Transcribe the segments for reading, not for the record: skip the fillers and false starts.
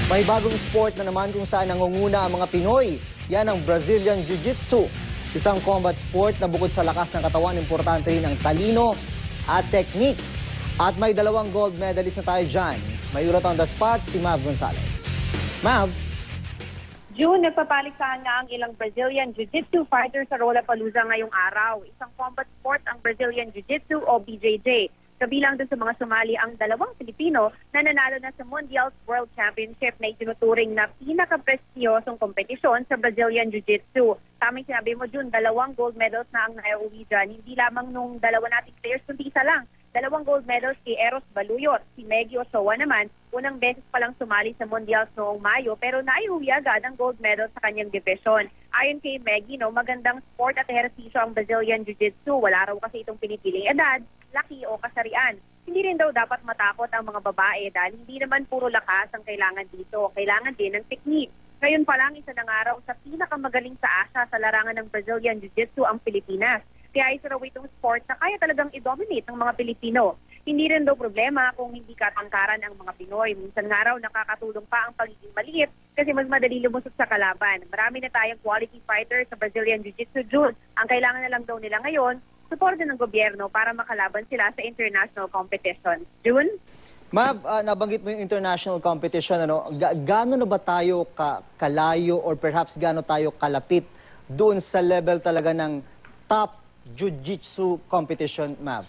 May bagong sport na naman kung saan nangunguna ang mga Pinoy. Yan ang Brazilian Jiu-Jitsu. Isang combat sport na bukod sa lakas ng katawan, importante rin ang talino at technique. At may 2 gold medalist na tayo dyan. May ulat on the spot si Mav Gonzalez. Mav? June, nagpapaligsahan nga ang ilang Brazilian Jiu-Jitsu fighters sa Lollapalooza ngayong araw. Isang combat sport ang Brazilian Jiu-Jitsu o BJJ. Kabilang dun sa mga sumali ang 2 Pilipino na nanalo na sa Mundial World Championship na itinuturing na pinaka-prestiyosong kompetisyon sa Brazilian Jiu-Jitsu. Tamang sinabi mo, June, 2 gold medals na ang naiuwi dyan. Hindi lamang nung 2 nating players, kundi isa lang. 2 gold medals kay Eros Baluyot. Si Meggy Ochoa naman, unang beses palang sumali sa Mundials noong Mayo pero naiuwi agad ang gold medal sa kanyang division. Ayon kay Meggy, magandang sport at ehersisyo ang Brazilian Jiu-Jitsu. Wala raw kasi itong pinipiling edad, laki o kasarian. Hindi rin daw dapat matakot ang mga babae dahil hindi naman puro lakas ang kailangan dito. Kailangan din ng technique. Ngayon pa lang, isa ng araw sa pinakamagaling sa Asia sa larangan ng Brazilian Jiu-Jitsu ang Pilipinas. Kaya isa raw itong sport na kaya talagang i-dominate ng mga Pilipino. Hindi rin daw problema kung hindi katangkaran ang mga Pinoy. Minsan nga raw nakakatulong pa ang pagiging maliit kasi mas madali lumusot sa kalaban. Marami na tayong quality fighters sa Brazilian Jiu-Jitsu, June. Ang kailangan na lang daw nila ngayon, suporta ng gobyerno para makalaban sila sa international competition. June? Mav, nabanggit mo yung international competition. Gaano na ba tayo kalayo or perhaps gaano tayo kalapit doon sa level talaga ng top Jiu-Jitsu competition, Mav?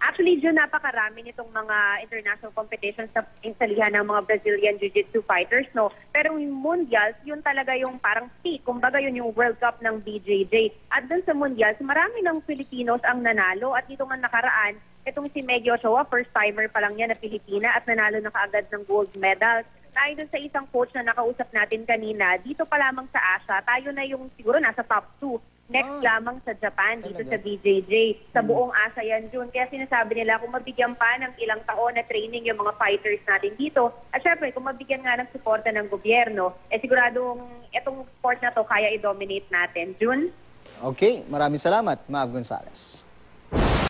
Actually, June, napakarami nitong mga international competitions sa insalihan ng mga Brazilian Jiu-Jitsu fighters, no? Pero yung Mundials, yun talaga yung parang peak. Kumbaga yun yung World Cup ng BJJ. At dun sa Mundials, marami ng Filipinos ang nanalo. At dito nga nakaraan, itong si Meggy Ochoa, first-timer pa lang niya na Pilipina at nanalo na kaagad ng gold medal. Tayo dun sa isang coach na nakausap natin kanina, dito pa lamang sa Asia, tayo na yung siguro nasa top 2. Next lamang sa Japan, dito sa BJJ. Sa buong ASEAN, June. Kaya sinasabi nila kung mabigyan pa ng ilang taon na training yung mga fighters natin dito. At syempre, kung mabigyan nga ng suporta ng gobyerno, siguradong itong sport na to kaya i-dominate natin. June? Okay, maraming salamat, Mav Gonzalez.